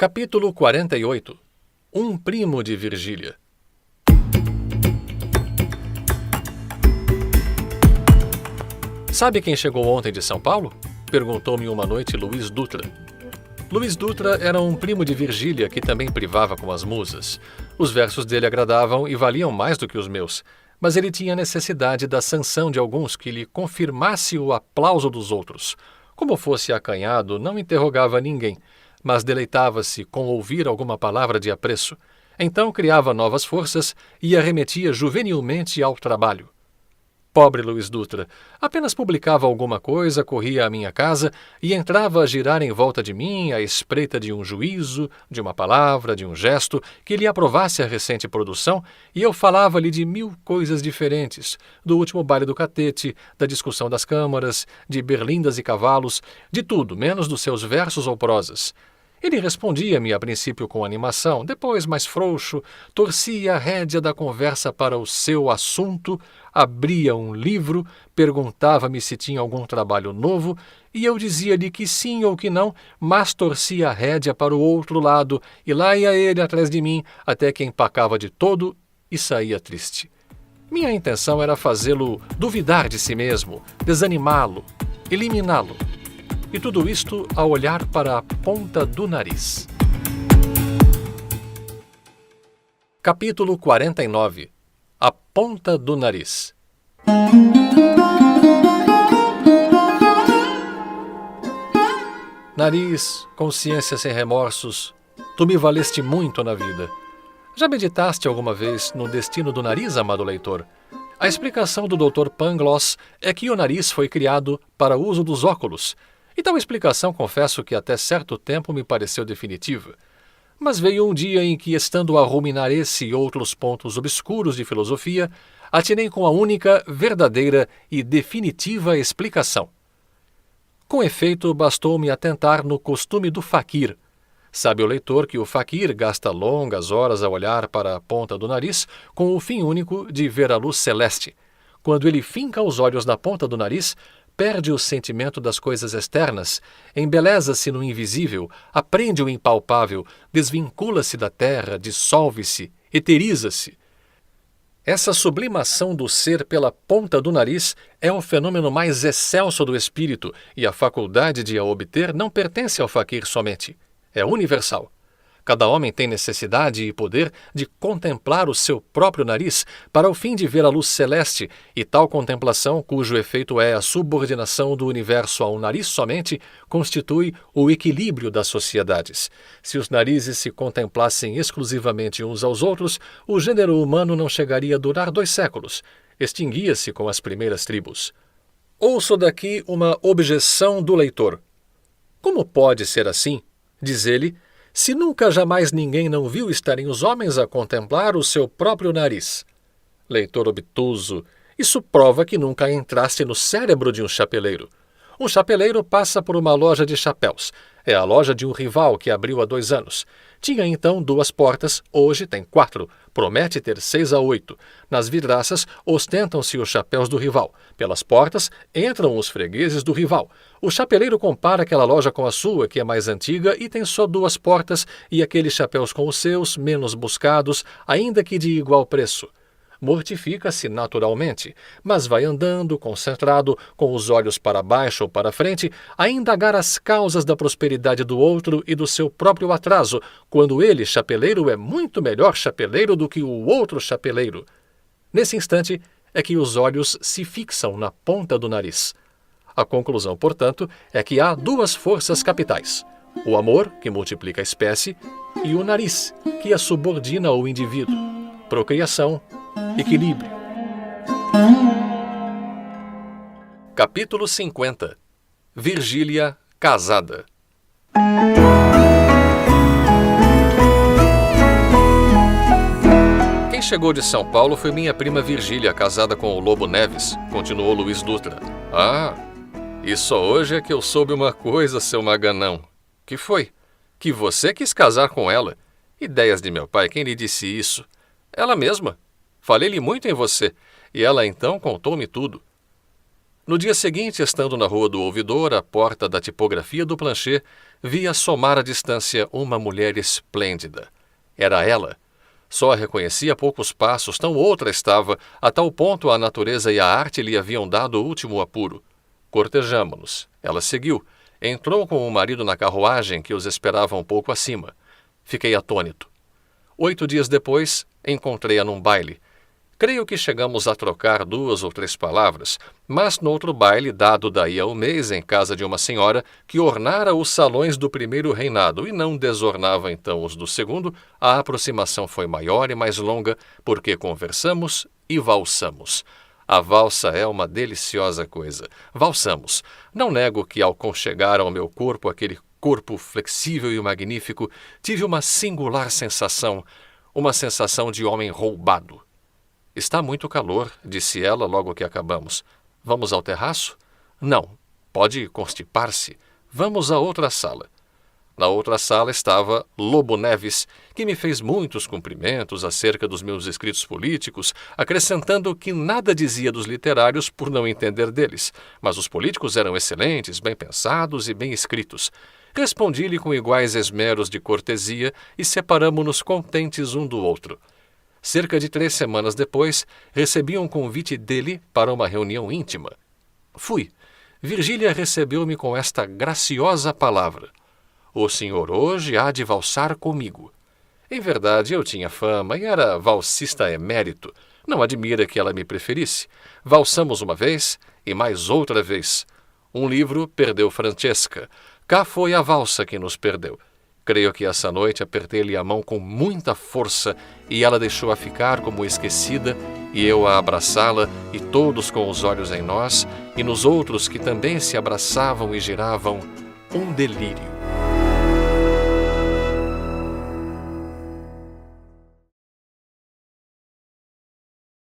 Capítulo 48. Um primo de Virgília. Sabe quem chegou ontem de São Paulo? Perguntou-me uma noite Luiz Dutra. Luiz Dutra era um primo de Virgília que também privava com as musas. Os versos dele agradavam e valiam mais do que os meus, mas ele tinha necessidade da sanção de alguns que lhe confirmasse o aplauso dos outros. Como fosse acanhado, não interrogava ninguém, mas deleitava-se com ouvir alguma palavra de apreço. Então criava novas forças e arremetia juvenilmente ao trabalho. Pobre Luiz Dutra, apenas publicava alguma coisa, corria à minha casa e entrava a girar em volta de mim à espreita de um juízo, de uma palavra, de um gesto que lhe aprovasse a recente produção, e eu falava-lhe de 1000 coisas diferentes, do último baile do catete, da discussão das câmaras, de berlindas e cavalos, de tudo, menos dos seus versos ou prosas. Ele respondia-me a princípio com animação, depois mais frouxo, torcia a rédea da conversa para o seu assunto, abria um livro, perguntava-me se tinha algum trabalho novo, e eu dizia-lhe que sim ou que não, mas torcia a rédea para o outro lado, e lá ia ele atrás de mim, até que empacava de todo e saía triste. Minha intenção era fazê-lo duvidar de si mesmo, desanimá-lo, eliminá-lo. E tudo isto ao olhar para a ponta do nariz. Capítulo 49. A ponta do nariz. Nariz, consciência sem remorsos, tu me valeste muito na vida. Já meditaste alguma vez no destino do nariz, amado leitor? A explicação do Dr. Pangloss é que o nariz foi criado para o uso dos óculos. E tal explicação, confesso que até certo tempo me pareceu definitiva. Mas veio um dia em que, estando a ruminar esse e outros pontos obscuros de filosofia, atinei com a única, verdadeira e definitiva explicação. Com efeito, bastou-me atentar no costume do faquir. Sabe o leitor que o faquir gasta longas horas a olhar para a ponta do nariz com o fim único de ver a luz celeste. Quando ele finca os olhos na ponta do nariz, perde o sentimento das coisas externas, embeleza-se no invisível, aprende o impalpável, desvincula-se da terra, dissolve-se, eteriza-se. Essa sublimação do ser pela ponta do nariz é o fenômeno mais excelso do espírito, e a faculdade de a obter não pertence ao faquir somente. É universal. Cada homem tem necessidade e poder de contemplar o seu próprio nariz para o fim de ver a luz celeste, e tal contemplação, cujo efeito é a subordinação do universo ao nariz somente, constitui o equilíbrio das sociedades. Se os narizes se contemplassem exclusivamente uns aos outros, o gênero humano não chegaria a durar 2 séculos. Extinguia-se com as primeiras tribos. Ouço daqui uma objeção do leitor. Como pode ser assim? Diz ele, se nunca jamais ninguém não viu estarem os homens a contemplar o seu próprio nariz. Leitor obtuso, isso prova que nunca entraste no cérebro de um chapeleiro. Um chapeleiro passa por uma loja de chapéus. É a loja de um rival que abriu há 2 anos. Tinha então 2 portas, hoje tem 4. Promete ter 6 a 8. Nas vidraças ostentam-se os chapéus do rival. Pelas portas entram os fregueses do rival. O chapeleiro compara aquela loja com a sua, que é mais antiga e tem só 2 portas, e aqueles chapéus com os seus, menos buscados, ainda que de igual preço. Mortifica-se naturalmente, mas vai andando, concentrado, com os olhos para baixo ou para frente, a indagar as causas da prosperidade do outro e do seu próprio atraso, quando ele, chapeleiro, é muito melhor chapeleiro do que o outro chapeleiro. Nesse instante é que os olhos se fixam na ponta do nariz. A conclusão, portanto, é que há 2 forças capitais: o amor, que multiplica a espécie, e o nariz, que a subordina ao indivíduo. Procriação, equilíbrio. Capítulo 50. Virgília casada. Quem chegou de São Paulo foi minha prima Virgília, casada com o Lobo Neves, continuou Luiz Dutra. Ah, e só hoje é que eu soube uma coisa, seu maganão. Que foi? Que você quis casar com ela. Ideias de meu pai, quem lhe disse isso? Ela mesma. Falei-lhe muito em você, e ela então contou-me tudo. No dia seguinte, estando na Rua do Ouvidor, à porta da tipografia do planchê, vi assomar à distância uma mulher esplêndida. Era ela. Só a reconheci a poucos passos, tão outra estava, a tal ponto a natureza e a arte lhe haviam dado o último apuro. Cortejamo-nos. Ela seguiu. Entrou com o marido na carruagem que os esperava um pouco acima. Fiquei atônito. 8 dias depois, encontrei-a num baile. Creio que chegamos a trocar 2 ou 3 palavras, mas noutro baile, dado daí a um mês em casa de uma senhora que ornara os salões do primeiro reinado e não desornava então os do segundo, a aproximação foi maior e mais longa, porque conversamos e valsamos. A valsa é uma deliciosa coisa. Valsamos. Não nego que ao conchegar ao meu corpo aquele corpo flexível e magnífico, tive uma singular sensação, uma sensação de homem roubado. Está muito calor, disse ela logo que acabamos. Vamos ao terraço? Não. Pode constipar-se. Vamos a outra sala. Na outra sala estava Lobo Neves, que me fez muitos cumprimentos acerca dos meus escritos políticos, acrescentando que nada dizia dos literários por não entender deles, mas os políticos eram excelentes, bem pensados e bem escritos. Respondi-lhe com iguais esmeros de cortesia e separamo-nos contentes um do outro. Cerca de 3 semanas depois, recebi um convite dele para uma reunião íntima. Fui. Virgília recebeu-me com esta graciosa palavra: "O senhor hoje há de valsar comigo." Em verdade, eu tinha fama e era valsista emérito. Não admira que ela me preferisse. Valsamos uma vez e mais outra vez. Um livro perdeu Francesca. Cá foi a valsa que nos perdeu. Creio que essa noite apertei-lhe a mão com muita força e ela deixou-a ficar como esquecida e eu a abraçá-la e todos com os olhos em nós e nos outros que também se abraçavam e giravam um delírio.